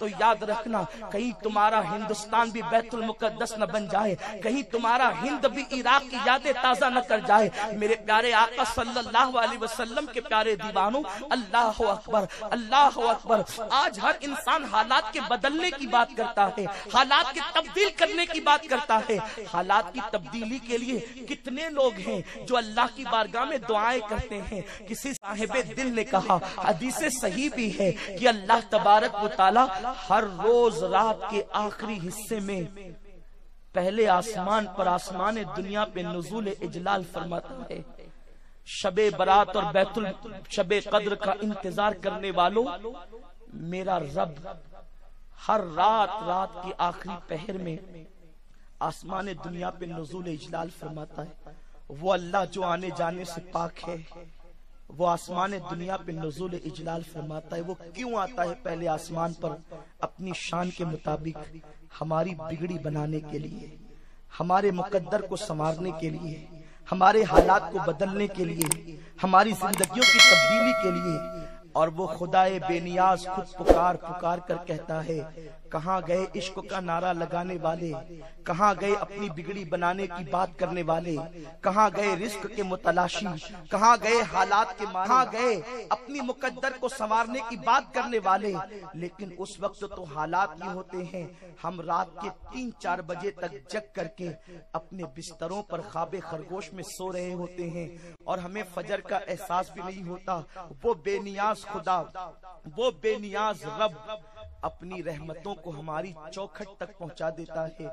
تو یاد رکھنا کہیں تمہارا ہندوستان بھی بیت المقدس نہ بن جائے، کہیں تمہارا ہند بھی عراق کی یادیں تازہ نہ کر جائے۔ میرے پیارے آقا صلی اللہ علیہ وسلم کے پیارے دیوانوں، اللہ اکبر اللہ اکبر۔ آج ہر انسان حالات کے بدلنے کی بات کرتا ہے، حالات کی تبدیل کرنے کی بات کرتا ہے۔ حالات کی تبدیلی کے لیے کتنے لوگ ہیں جو اللہ کی بارگاہ میں دعائیں کرتے ہیں۔ کسی صاحب دل نے کہا، حدیث صحیح بھی ہے، کہ اللہ تبارک و تعالی ہر روز رات کے آخری حصے میں پہلے آسمان پر آسمان دنیا پہ نزول اجلال فرماتا ہے۔ شب برات اور شب قدر کا انتظار کرنے والوں، میرا رب ہر رات کی آخری پہر میں آسمان دنیا پہ نزول اجلال فرماتا ہے۔ وہ اللہ جو آنے جانے سے پاک ہے، وہ آسمان دنیا پہ نزول اجلال فرماتا ہے۔ وہ کیوں آتا ہے پہلے آسمان پر؟ اپنی شان کے مطابق ہماری بگڑی بنانے کے لیے، ہمارے مقدر کو سنوارنے کے لیے، ہمارے حالات کو بدلنے کے لیے، ہماری زندگیوں کی تبدیلی کے لیے۔ اور وہ خدائے بے نیاز خود پکار کر کہتا ہے، کہاں گئے عشق کا نعرہ لگانے والے، کہاں گئے اپنی بگڑی بنانے کی بات کرنے والے، کہاں گئے رزق کے متلاشی، کہاں گئے حالات کے ماہر، کہاں گئے اپنی مقدر کو سنوارنے کی بات کرنے والے۔ لیکن اس وقت تو حالات یہ ہوتے ہیں، ہم رات کے 3-4 بجے تک جگ کر کے اپنے بستروں پر خواب خرگوش میں سو رہے ہوتے ہیں، اور ہمیں فجر کا احساس بھی نہیں ہوتا۔ وہ بے نیاز خدا، وہ بے نیاز رب اپنی رحمتوں کو ہماری چوکھٹ تک پہنچا دیتا ہے،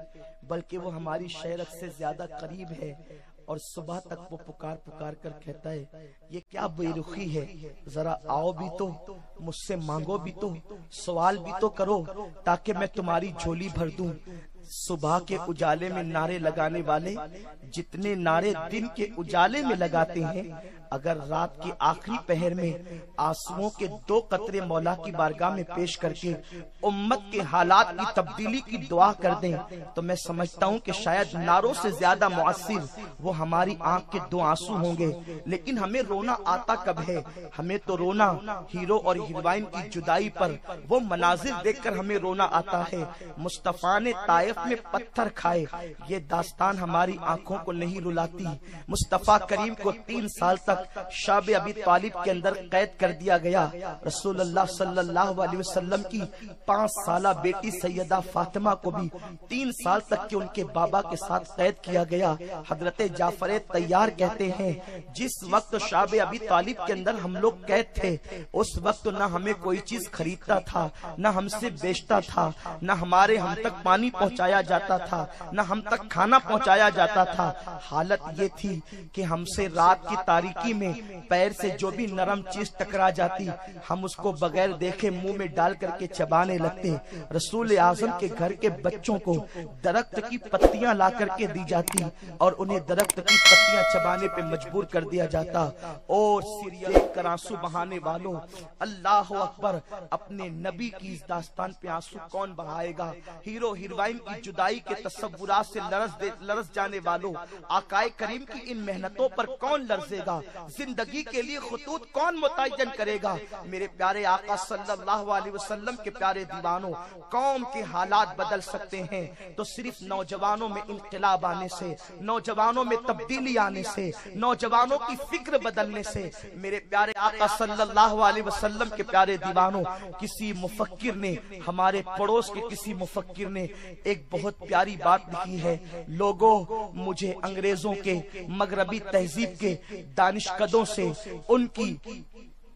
بلکہ وہ ہماری شہرت سے زیادہ قریب ہے۔ اور صبح تک وہ پکار کر کہتا ہے، یہ کیا بے رخی ہے، ذرا آؤ بھی تو، مجھ سے مانگو بھی تو، سوال بھی تو کرو تاکہ میں تمہاری جھولی بھر دوں۔ صبح کے اجالے میں نعرے لگانے والے جتنے نعرے دن کے اجالے میں لگاتے ہیں، اگر رات کے آخری پہر میں آنسوؤں کے 2 قطرے مولا کی بارگاہ میں پیش کر کے امت کے حالات کی تبدیلی کی دعا کر دیں، تو میں سمجھتا ہوں کہ شاید نعروں سے زیادہ مؤثر وہ ہماری آنکھ کے 2 آنسو ہوں گے۔ لیکن ہمیں رونا آتا کب ہے؟ ہمیں تو رونا ہیرو اور ہیروئن کی جدائی پر وہ مناظر دیکھ کر ہمیں رونا آتا ہے۔ مصطفیٰ نے طائف میں پتھر کھائے، یہ داستان ہماری آنکھوں کو نہیں رلاتی۔ مصطفیٰ کریم کو 3 سال تک شعب ابی طالب کے اندر قید کر دیا گیا۔ رسول اللہ صلی اللہ علیہ وسلم کی 5 سالہ بیٹی سیدہ فاطمہ کو بھی 3 سال تک کے ان کے بابا کے ساتھ قید کیا گیا۔ حضرت جعفر طیار کہتے ہیں، جس وقت شعب ابی طالب کے اندر ہم لوگ قید تھے، اس وقت نہ ہمیں کوئی چیز خریدتا تھا، نہ ہم سے بیچتا تھا، نہ ہمارے ہم تک پانی پہنچایا جاتا تھا، نہ ہم تک کھانا پہنچایا جاتا تھا۔ حالت یہ تھی کہ ہم سے رات کی تاریکی میں پیر سے جو بھی نرم چیز ٹکرا جاتی، ہم اس کو بغیر دیکھے منہ میں ڈال کر کے چبانے لگتے۔ رسول اعظم کے گھر کے بچوں کو درخت کی پتیاں لا کر کے دی جاتی اور انہیں درخت کی پتیاں چبانے پہ مجبور کر دیا جاتا۔ اور سیریا دیکھ کر آنسو بہانے والوں، اللہ اکبر، اپنے نبی کی اس داستان پہ آنسو کون بہائے گا؟ ہیرو ہیروئن کی جدائی کے تصورات سے لرز جانے والوں، آقائے کریم کی ان محنتوں پر کون لرزے گا؟ زندگی کے لیے خطوط کون متعین کرے گا؟ میرے پیارے آقا صلی اللہ علیہ وسلم کے پیارے دیوانوں، قوم کے حالات بدل سکتے ہیں تو صرف نوجوانوں میں انقلاب آنے سے، نوجوانوں میں تبدیلی آنے سے، نوجوانوں کی فکر بدلنے سے۔ میرے پیارے آقا صلی اللہ علیہ وسلم کے پیارے دیوانوں، کسی مفکر نے، ہمارے پڑوس کے کسی مفکر نے ایک بہت پیاری بات لکھی ہے، لوگوں مجھے انگریزوں کے مغربی تہذیب کے دانشکدوں سے،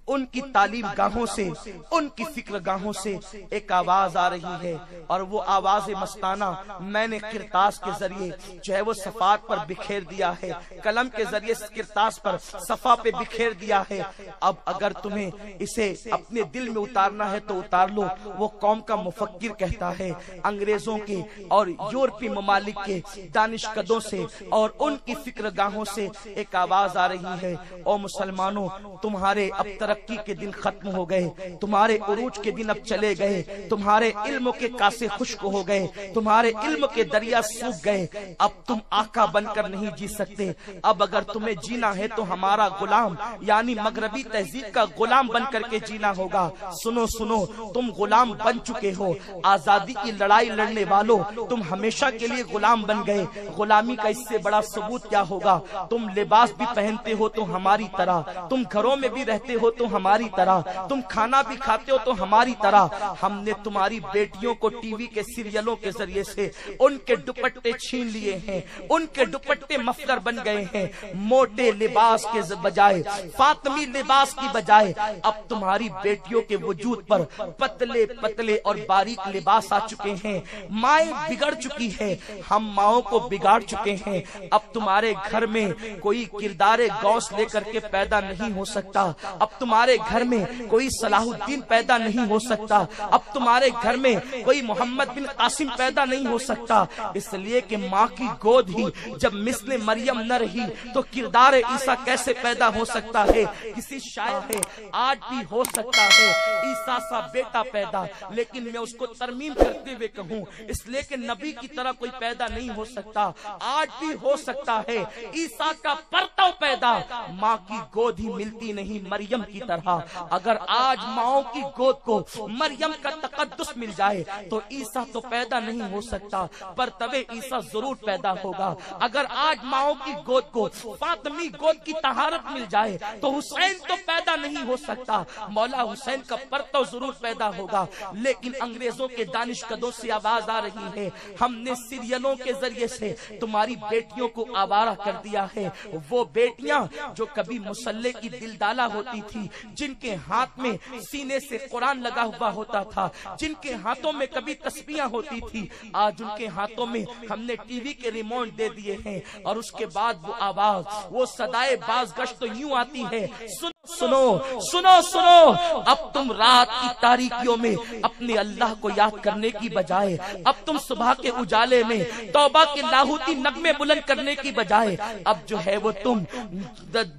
ان کی تعلیم گاہوں سے، ان کی فکر گاہوں سے ایک آواز آ رہی ہے، اور وہ آواز مستانہ میں نے کرتاس کے ذریعے جو ہے وہ صفحات پر بکھیر دیا ہے، قلم کے ذریعے کرتاس پر صفحہ پہ بکھیر دیا ہے۔ اب اگر تمہیں اسے اپنے دل میں اتارنا ہے تو اتار لو۔ وہ قوم کا مفکر کہتا ہے، انگریزوں کے اور یورپی ممالک کے دانشکدوں سے اور ان کی فکر گاہوں سے ایک آواز آ رہی ہے، او مسلمانوں، تمہارے اب تک ترقی کے دن ختم ہو گئے، تمہارے عروج کے دن اب چلے گئے، تمہارے علم کے کاسے خشک ہو گئے، تمہارے علم کے دریا سوکھ گئے، اب تم آقا بن کر نہیں جی سکتے۔ اب اگر تمہیں جینا ہے تو ہمارا غلام یعنی مغربی تہذیب کا غلام بن کر کے جینا ہوگا۔ سنو سنو، تم غلام بن چکے ہو، آزادی کی لڑائی لڑنے والوں، تم ہمیشہ کے لیے غلام بن گئے۔ غلامی کا اس سے بڑا ثبوت کیا ہوگا؟ تم لباس بھی پہنتے ہو تو ہماری طرح، تم گھروں میں بھی رہتے ہو تو ہماری طرح، تم کھانا بھی کھاتے ہو تو ہماری طرح۔ ہم نے تمہاری بیٹیوں کو ٹی وی کے سیریلوں کے ذریعے سے ان کے دوپٹے چھین لیے ہیں، ان کے دوپٹے مفلر بن گئے ہیں، موٹے لباس کے بجائے، فاطمی لباس کی بجائے اب تمہاری بیٹیوں کے وجود پر پتلے پتلے اور باریک لباس آ چکے ہیں۔ مائیں بگڑ چکی ہے، ہم ماؤں کو بگاڑ چکے ہیں۔ اب تمہارے گھر میں کوئی کردار غوث لے کر کے پیدا نہیں ہو سکتا، اب تمہارے گھر میں کوئی صلاح الدین پیدا نہیں ہو سکتا، اب تمہارے گھر میں کوئی محمد بن قاسم پیدا نہیں ہو سکتا، اس لیے کہ ماں کی گود ہی جب مثل مریم نہ رہی تو کردار عیسیٰ کیسے پیدا ہو سکتا ہے؟ کسی شاید ہے آج بھی ہو سکتا ہے عیسیٰ سا بیٹا پیدا، لیکن میں اس کو ترمیم کرتے ہوئے کہوں اس لیے کہ نبی کی طرح کوئی پیدا نہیں ہو سکتا۔ آج بھی ہو سکتا ہے عیسیٰ کا پرتو پیدا، ماں کی گود ہی ملتی نہیں مریم کی طرح۔ اگر آج ماؤں کی گود کو مریم کا تقدس مل جائے تو عیسیٰ تو پیدا نہیں ہو سکتا، پرتو عیسیٰ ضرور پیدا ہوگا۔ اگر آج ماؤں کی گود کو فاطمی گود کی طہارت مل جائے تو حسین تو پیدا نہیں ہو سکتا، مولا حسین کا پرتو ضرور پیدا ہوگا۔ لیکن انگریزوں کے دانشکدوں سے آواز آ رہی ہے، ہم نے سیریلوں کے ذریعے سے تمہاری بیٹیوں کو آوارہ کر دیا ہے۔ وہ بیٹیاں جو کبھی مسلح کی دلدالہ ہوتی تھی، جن کے ہاتھ میں سینے سے قرآن لگا ہوا ہوتا تھا، جن کے ہاتھوں میں کبھی تسبیحاں ہوتی تھی، آج ان کے ہاتھوں میں ہم نے ٹی وی کے ریموٹ دے دیے ہیں، اور اس کے بعد وہ آواز، وہ صدائے باز گشت تو یوں آتی ہے، سنو سنو سنو، اب تم رات کی تاریکیوں میں اپنے اللہ کو یاد کرنے کی بجائے، اب تم صبح کے اجالے میں توبہ کے لاہوتی نغمے بلند کرنے کی بجائے اب جو ہے وہ تم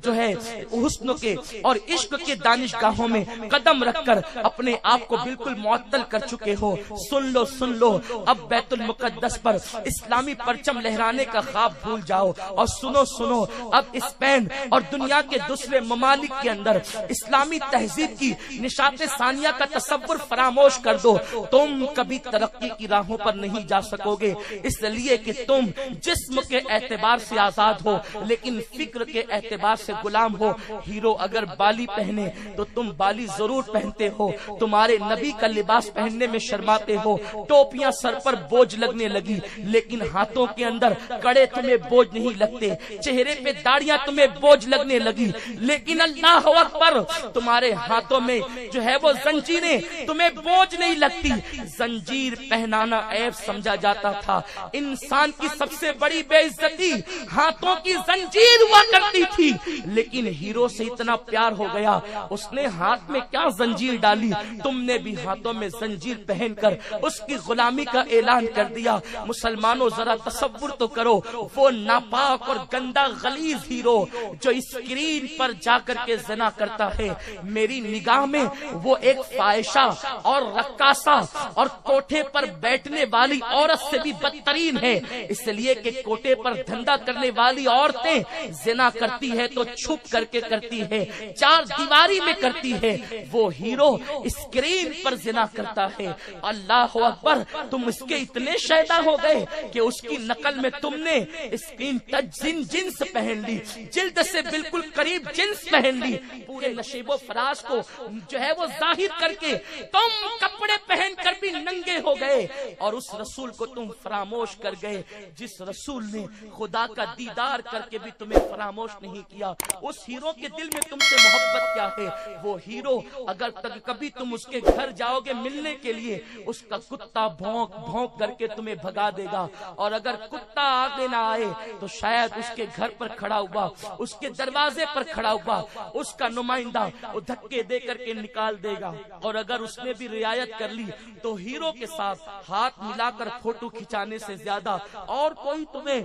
جو ہے حسن کے اور عشق کے دانشگاہوں میں قدم رکھ کر اپنے آپ کو بالکل معطل کر چکے ہو۔ سن لو اب بیت المقدس پر اسلامی پرچم لہرانے کا خواب بھول جاؤ، اور سنو اب اسپین اور دنیا کے دوسرے ممالک کے اندر اسلامی تہذیب کی نشاط ثانیہ کا تصور فراموش کر دو۔ تم کبھی ترقی کی راہوں پر نہیں جا سکو گے، اس لیے کہ تم جسم کے اعتبار سے آزاد ہو لیکن فکر کے اعتبار سے غلام ہو۔ ہیرو اگر بالی پہنے تو تم بالی ضرور پہنتے ہو، تمہارے نبی کا لباس پہننے میں شرماتے ہو، ٹوپیاں سر پر بوجھ لگنے لگی، لیکن ہاتھوں کے اندر کڑے تمہیں بوجھ نہیں لگتے، چہرے پہ داڑیاں تمہیں بوجھ لگنے لگی، لیکن اللہ اکبر تمہارے ہاتھوں میں جو ہے وہ زنجیریں تمہیں بوجھ نہیں لگتی۔ زنجیر پہنانا عیب سمجھا جاتا تھا، انسان کی سب سے بڑی بے عزتی ہاتھوں کی زنجیر ہوا کرتی تھی، لیکن ہیرو سے اتنا پیار ہو گیا اس نے ہاتھ میں کیا زنجیر ڈالی، تم نے بھی ہاتھوں میں زنجیر پہن کر اس کی غلامی کا اعلان کر دیا۔ مسلمانوں ذرا تصور تو کرو، وہ ناپاک اور گندا غلیظ ہیرو جو اسکرین پر جا کر کے زنا کرتا ہے، میری نگاہ میں وہ ایک فاحشہ اور رقاصہ اور کوٹھے پر بیٹھنے والی عورت سے بھی بدترین ہے، اس لیے کہ کوٹھے پر دھندا کرنے والی عورتیں زنا کرتی ہے تو چھپ کر کے کرتی ہے، چار دیواری میں کرتی ہے، وہ ہیرو اسکرین پر زنا کرتا ہے۔ اللہ اکبر، تم اس کے اتنے شیدا ہو گئے کہ اس کی نقل میں تم نے اسکرین ٹچ جنس پہن لی، جلد سے بالکل قریب جنس پہن لی، پورے نشیب و فراز کو جو ہے وہ ظاہر کر کے تم کپڑے پہن کر بھی ننگے ہو گئے، اور اس رسول کو تم فراموش کر گئے جس رسول نے خدا کا دیدار کر کے بھی تمہیں فراموش نہیں کیا۔ اس ہیرو کے دل میں تم سے محبت کیا ہے؟ وہ ہیرو اگر کبھی تم اس کے گھر جاؤ گے ملنے کے لیے، اس کا کتا بھونک بھونک کر کے تمہیں بھگا دے گا، اور اگر کتا آگے نہ آئے تو شاید اس کے گھر پر کھڑا ہوا، اس کے دروازے پر کھڑا ہوا اس کا نمائندہ وہ دھکے دے کر کے نکال دے گا، اور اگر اس نے بھی رعایت کر لی تو ہیرو کے ساتھ ہاتھ ملا کر فوٹو کھچانے سے زیادہ اور کوئی تمہیں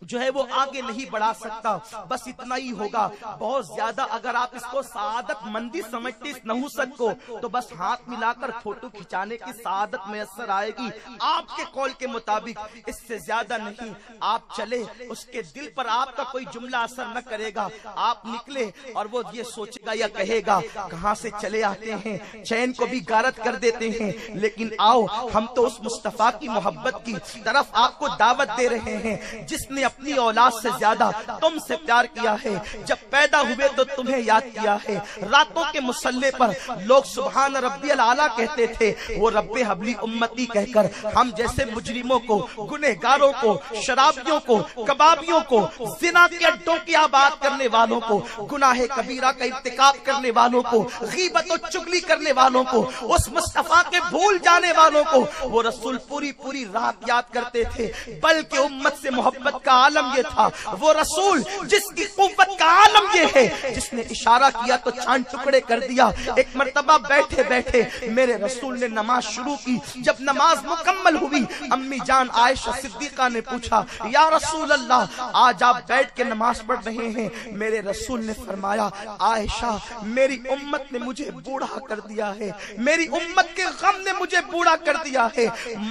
جو ہے وہ آگے نہیں بڑھا سکتا. بس اتنا ہی ہوگا. بہت زیادہ اگر آپ اس کو سعادت مندی سمجھتے اس نحوست کو, تو بس ہاتھ ملا کر فوٹو کھچانے کی سعادت میسر آئے گی آپ کے قول کے مطابق, اس سے زیادہ نہیں. آپ چلے, اس کے دل پر آپ کا کوئی جملہ اثر نہ کرے گا. آپ نکلے اور وہ یہ سوچے گا یا کہے گا کہاں سے چلے آتے ہیں, چین کو بھی غارت کر دیتے ہیں. لیکن آؤ, ہم تو اس مصطفیٰ کی محبت کی طرف آپ کو دعوت دے رہے ہیں جس نے اپنی اولاد سے زیادہ تم سے پیار کیا ہے. جب پیدا ہوئے تو تمہیں یاد کیا ہے. راتوں کے مصلے پر لوگ سبحان ربی الاعلیٰ کہتے تھے. وہ رب حبلی امتی کہہ کر ہم جیسے مجرموں کو, گنہگاروں کو, شرابیوں کو, کبابیوں کو, زنا کے اڈوں کی آباد کرنے والوں کو, گناہ کبیرہ کا ارتکاب کرنے والوں کو, غیبت و چگلی کرنے والوں کو, اس مصطفیٰ کے بھول جانے والوں کو وہ رسول پوری رات یاد کرتے تھے. بلکہ امت سے محبت کا عالم یہ تھا, وہ رسول جس کی قوت کا عالم یہ ہے, جس نے اشارہ کیا تو چاند ٹکڑے کر دیا. ایک مرتبہ بیٹھے بیٹھے میرے رسول نے نماز شروع کی. جب نماز مکمل ہوئی, امی جان عائشہ صدیقہ نے پوچھا یا رسول اللہ, آج آپ بیٹھ کے نماز پڑھ رہے ہیں؟ میرے رسول نے فرمایا عائشہ, میری امت نے مجھے بوڑھا کر دیا ہے, میری امت کے غم نے مجھے بوڑھا کر دیا ہے.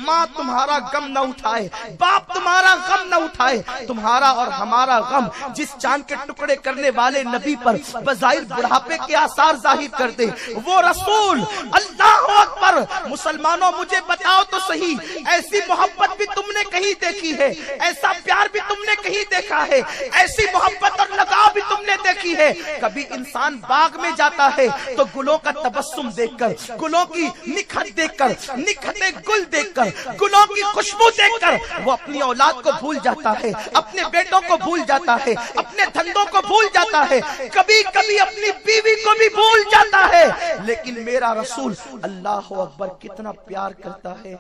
ماں تمہارا غم نہ اٹھائے, باپ تمہارا غم نہ اٹھائے, تمہارا اور ہمارا غم جس چاند کے ٹکڑے کرنے والے نبی پر بظاہر بڑھاپے کے آثار ظاہر کر دے, وہ رسول. اللہ اکبر. مسلمانوں مجھے بتاؤ تو صحیح, ایسی محبت بھی تم نے کہیں دیکھی ہے, ایسا پیار بھی تم نے کہیں دیکھا ہے, ایسی محبت اور لگاؤ بھی تم نے دیکھی ہے؟ کبھی انسان باغ میں جاتا ہے تو گلوں کا تبسم دیکھ کر, گلوں کی نکھت دیکھ کر, نکھتے گل دیکھ کر, گلوں کی خوشبو دیکھ کر وہ اپنی اولاد کو بھول جاتا ہے, اپنے بیٹوں کو بھول جاتا ہے, اپنے دھندوں کو بھول جاتا ہے, کبھی کبھی اپنی بیوی کو بھی بھول جاتا ہے. لیکن میرا رسول اللہ اکبر کتنا پیار کرتا ہے.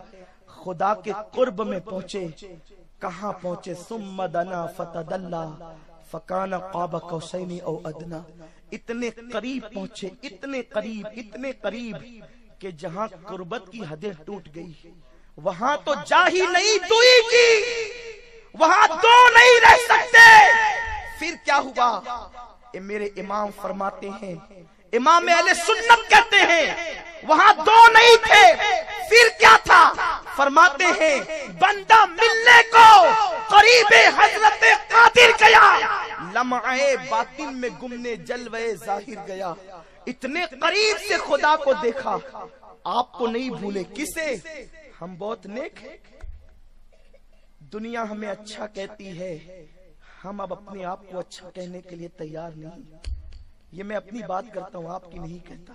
خدا کے قرب میں پہنچے, کہاں پہنچے؟ ثم دنا فتدلا فکان قاب قوسین او ادنا. اتنے قریب پہنچے, اتنے قریب کہ جہاں قربت کی حدیں ٹوٹ گئی, وہاں تو جا ہی نہیں دوئی کی, وہاں دو نہیں رہ سکتے. پھر کیا ہوا؟ میرے امام فرماتے ہیں, امام اہل سنت کہتے ہیں وہاں دو نہیں تھے. پھر کیا تھا؟ فرماتے ہیں بندہ ملنے کو قریب حضرت قادر گیا, لمعے باطن میں گمنے جلوے ظاہر گیا. اتنے قریب سے خدا کو دیکھا. آپ کو نہیں بھولے. کسے؟ ہم بہت نیک ہیں, دنیا ہمیں اچھا کہتی ہے, ہم اب اپنے آپ کو اچھا کہنے کے لیے تیار نہیں. یہ میں اپنی بات کرتا ہوں, آپ کی نہیں کہتا.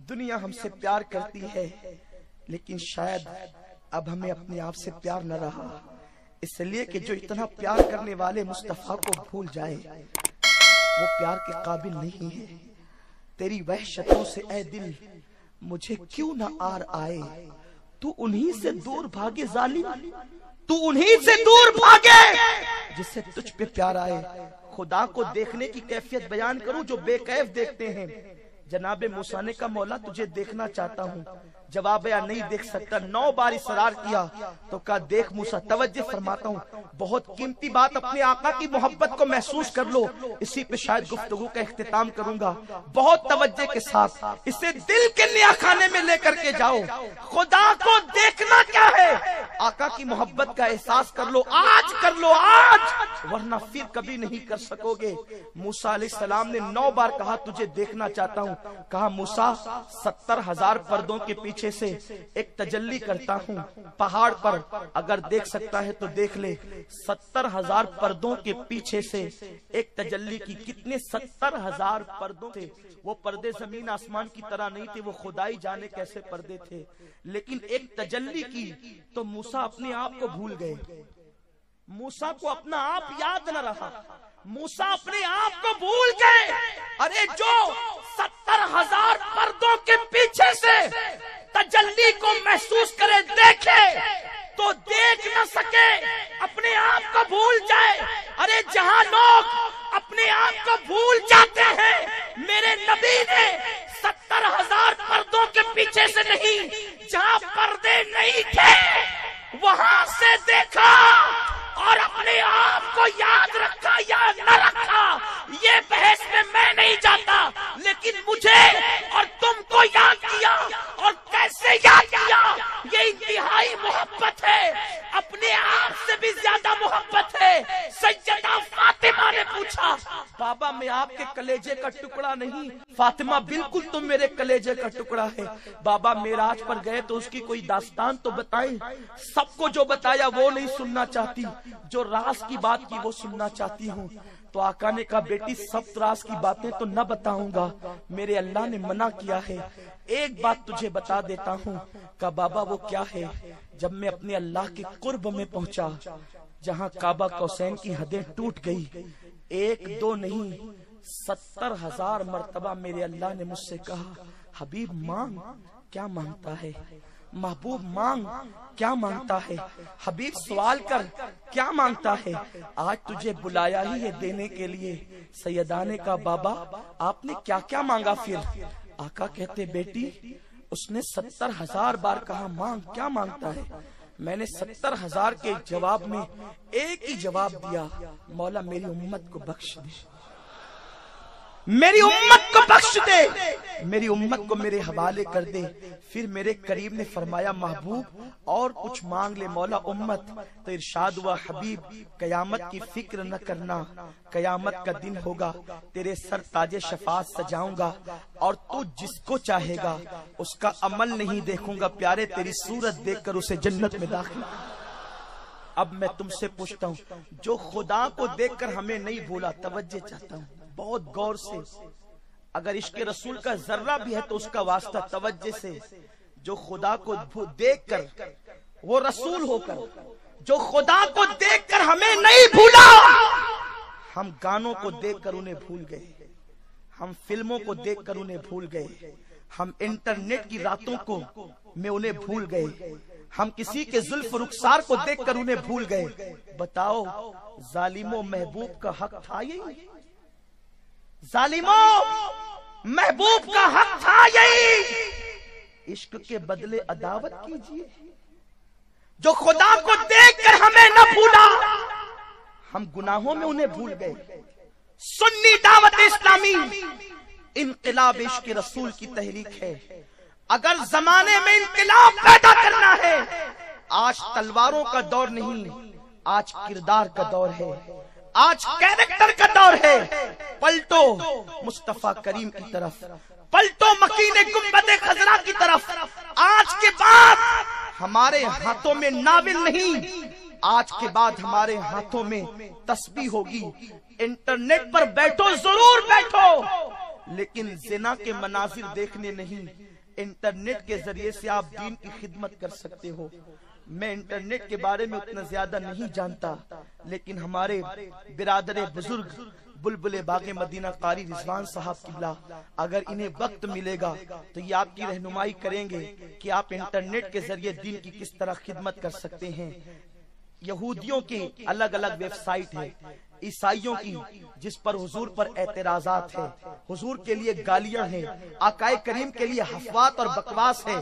دنیا ہم سے پیار کرتی ہے, لیکن شاید اب ہمیں اپنے آپ سے پیار نہ رہا, اس لیے کہ جو اتنا پیار کرنے والے مصطفیٰ کو بھول جائے وہ پیار کے قابل نہیں ہے. تیری وحشتوں سے اے دل مجھے کیوں نہ آر آئے, تو انہی سے دور بھاگے ظالم, تو انہی سے دور بھاگے جس سے تجھ پہ پیار آئے. خدا کو دیکھنے کی کیفیت بیان کروں جو بے کیف دیکھتے ہیں. جناب موسیٰ نے کہا مولا تجھے دیکھنا چاہتا ہوں. جواب یا نہیں دیکھ سکتا. 9 بار اصرار کیا تو کہا دیکھ موسیٰ, توجہ فرماتا ہوں, بہت قیمتی بات, اپنے آقا کی محبت کو محسوس کر لو. اسی پہ شاید گفتگو کا اختتام کروں گا. بہت توجہ کے ساتھ اسے دل کے نیا خانے میں لے کر کے جاؤ. خدا کو دیکھنا کیا ہے؟ آقا کی محبت کا احساس کر لو, آج کر لو, آج, ورنہ پھر کبھی نہیں کر سکو گے. موسیٰ علیہ السلام نے 9 بار کہا تجھے دیکھنا چاہتا ہوں. کہا موسیٰ 70,000 پردوں کے پیچھے سے ایک تجلی کرتا ہوں پہاڑ پر, اگر دیکھ سکتا ہے تو دیکھ لے. 70,000 پردوں کے پیچھے سے ایک تجلی کی. کتنے 70,000 پردوں تھے. وہ پردے زمین آسمان کی طرح نہیں تھے, وہ خدائی جانے کیسے پردے تھے. لیکن ایک تجلی کی تو موسیٰ اپنے آپ کو بھول گئے. موسیٰ کو اپنا آپ یاد نہ رہا, موسیٰ اپنے آپ کو بھول گئے. ارے جو 70,000 پردوں کے پیچھے سے تجلی کو محسوس کرے, دیکھے تو دیکھ نہ سکے, اپنے آپ کو بھول جائے. ارے جہاں لوگ اپنے آپ کو بھول جاتے ہیں, میرے نبی نے 70,000 پردوں کے پیچھے سے نہیں, جہاں پردے نہیں تھے وہاں سے دیکھا اور اپنے اپنے آپ کو یاد رکھا یا نہ رکھا یہ بحث میں نہیں جاتا، لیکن مجھے اور تم کو یاد کیا، اور کیسے یاد کیا؟ یہ انتہائی محبت ہے، اپنے آپ سے بھی زیادہ محبت ہے۔ سیدہ فاطمہ نے پوچھا بابا میں آپ کے کلیجے کا ٹکڑا نہیں؟ فاطمہ بالکل تم میرے کلیجے کا ٹکڑا ہے۔ بابا معراج پر گئے تو اس کی کوئی داستان تو بتائیں۔ سب کو جو بتایا وہ نہیں سننا چاہتی، جو راز کی بات کی وہ سننا چاہتی ہوں۔ تو آقا نے کہا بیٹی سب راز کی باتیں تو نہ بتاؤں گا، میرے اللہ نے منع کیا ہے، ایک بات تجھے بتا دیتا ہوں۔ کہا بابا وہ کیا ہے؟ جب میں اپنے اللہ کے قرب میں پہنچا، جہاں کعبہ قوسین کی حدیں ٹوٹ گئی، ایک دو نہیں 70,000 مرتبہ میرے اللہ نے مجھ سے کہا حبیب مانگ، کیا مانگتا ہے؟ محبوب مانگ، کیا مانگتا ہے؟ حبیب سوال کر، کیا مانگتا ہے؟ آج تجھے بلایا ہی ہے دینے کے لیے۔ سیدہ نے کہا بابا آپ نے کیا کیا مانگا پھر؟ آقا کہتے بیٹی اس نے 70,000 بار کہا مانگ، کیا مانگتا ہے؟ میں نے 70,000 کے جواب میں ایک ہی جواب دیا، مولا میری امت کو بخش دے، میری امت کو بخش دے، میری امت کو میرے حوالے کر دے۔ پھر میرے قریب نے فرمایا محبوب اور کچھ مانگ لے مولا امت۔ تو ارشاد ہوا حبیب قیامت کی فکر نہ کرنا، قیامت کا دن ہوگا، تیرے سر تاج شفاعت سجاؤں گا، اور تو جس کو چاہے گا اس کا عمل نہیں دیکھوں گا پیارے، تیری صورت دیکھ کر اسے جنت میں داخل۔ اب میں تم سے پوچھتا ہوں جو خدا کو دیکھ کر ہمیں نہیں بھولا، توجہ چاہتا ہوں بہت غور سے، اگر عشق رسول کا ذرہ بھی ہے تو اس کا واسطہ توجہ سے، جو خدا کو دیکھ کر وہ رسول ہو کر، جو خدا کو دیکھ کر ہمیں نہیں بھولا، ہم گانوں کو دیکھ کر انہیں بھول گئے، ہم فلموں کو دیکھ کر انہیں بھول گئے، ہم انٹرنیٹ کی راتوں کو میں انہیں بھول گئے، ہم کسی کے زلف رخسار کو دیکھ کر انہیں بھول گئے۔ بتاؤ ظالموں محبوب کا حق تھا یہی؟ ظالموں محبوب کا حق تھا یہی؟ عشق کے بدلے عداوت کیجئے، جو خدا کو دیکھ کر ہمیں نہ بھولا، ہم گناہوں میں انہیں بھول گئے۔ سنی دعوت اسلامی انقلاب عشق رسول کی تحریک ہے۔ اگر زمانے میں انقلاب پیدا کرنا ہے، آج تلواروں کا دور نہیں، آج کردار کا دور ہے، آج کیریکٹر کا دور ہے۔ پلٹو مصطفیٰ کریم کی طرف، پلٹو مکین گنبد خضرا کی طرف۔ آج کے بعد ہمارے ہاتھوں میں ناول نہیں، آج کے بعد ہمارے ہاتھوں میں تسبیح ہوگی۔ انٹرنیٹ پر بیٹھو ضرور بیٹھو، لیکن زنا کے مناظر دیکھنے نہیں۔ انٹرنیٹ کے ذریعے سے آپ دین کی خدمت کر سکتے ہو۔ میں انٹرنیٹ کے بارے میں اتنا زیادہ نہیں جانتا، لیکن ہمارے برادر بزرگ بلبل باغ مدینہ قاری رضوان صاحب قبلہ اگر انہیں وقت ملے گا تو یہ آپ کی رہنمائی کریں گے کہ آپ انٹرنیٹ کے ذریعے دین کی کس طرح خدمت کر سکتے ہیں۔ یہودیوں کی الگ الگ ویب سائٹ ہے، عیسائیوں کی جس پر حضور پر اعتراضات ہے، حضور کے لیے گالیاں ہیں، آقا کریم کے لیے حفوات اور بکواس ہے۔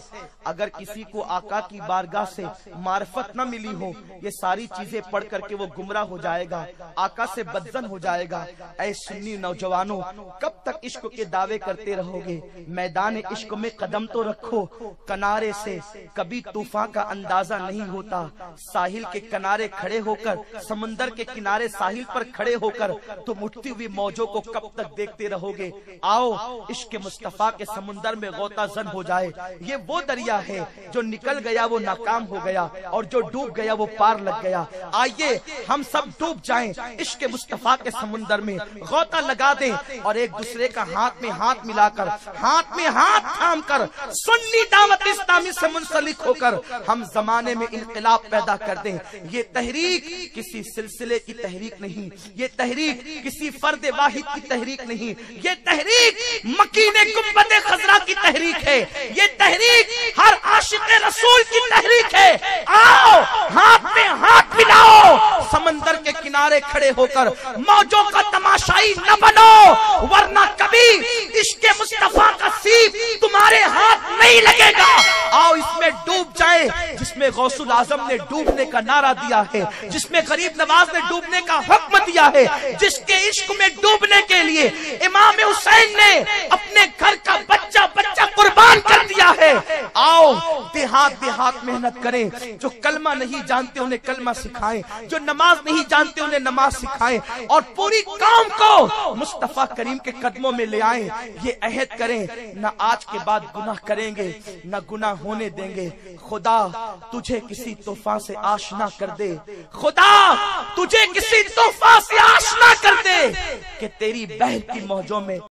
اگر کسی کو آقا کی بارگاہ سے معرفت نہ ملی ہو، یہ ساری چیزیں پڑھ کر کے وہ گمراہ ہو جائے گا، آقا سے بدزن ہو جائے گا۔ اے سنی نوجوانوں، کب تک عشق کے دعوے کرتے رہو گے؟ میدان عشق میں قدم تو رکھو۔ کنارے سے کبھی طوفان کا اندازہ نہیں ہوتا، ساحل کے کنارے کھڑے ہو کر، سمندر کے کنارے ساحل پر کھڑے ہو کر تم اٹھتی ہوئی موجوں کو کب تک دیکھتے رہو گے؟ آؤ عشق مصطفیٰ کے سمندر میں غوطہ زن ہو جائے۔ یہ وہ دریا ہے جو نکل گیا وہ ناکام ہو گیا، اور جو ڈوب گیا وہ پار لگ گیا۔ آئیے ہم سب ڈوب جائیں عشق مصطفیٰ کے سمندر میں، غوطہ لگا دیں، اور ایک دوسرے کا ہاتھ میں ہاتھ ملا کر، ہاتھ میں ہاتھ تھام کر، سنی دعوت اسلامی سے منسلک ہو کر ہم زمانے میں انقلاب پیدا کر دیں۔ یہ تحریک کسی سلسلے کی تحریک نہیں، یہ تحریک کسی فرد واحد کی تحریک نہیں، یہ تحریک مکین گنبد خضرا کی تحریک ہے، یہ تحریک ہر عاشق رسول کی تحریک ہے۔ آؤ ہاتھ میں ہاتھ ملاؤ، سمندر کے کنارے کھڑے ہو کر موجوں کا تماشائی نہ بنو، ورنہ کبھی عشق مصطفیٰ کا سیب تمہارے ہاتھ نہیں لگے گا. آؤ اس میں ڈوب جائیں جس میں غوث الاعظم نے ڈوبنے کا نعرہ دیا ہے، جس میں غریب نواز نے ڈوبنے کا حکم دیا ہے، جس کے عشق میں ڈوبنے کے لیے امام حسین نے اپنے گھر کا بچہ قربان کر دیا ہے. آؤ دیہات محنت کریں، جو کلمہ نہیں جانتے انہیں کلمہ سکھائیں، جو نماز نہیں جانتے انہیں نماز سکھائیں، اور پوری قوم کو مصطفیٰ کریم کے قدموں میں لے آئیں. یہ عہد کریں نہ آج کے بعد گناہ کریں گے نہ گناہ ہونے دیں گے. خدا تجھے کسی طوفان سے آشنا کر دے، خدا تجھے کسی طوفان سے آشنا کر دے کہ تیری بحر کی موجوں میں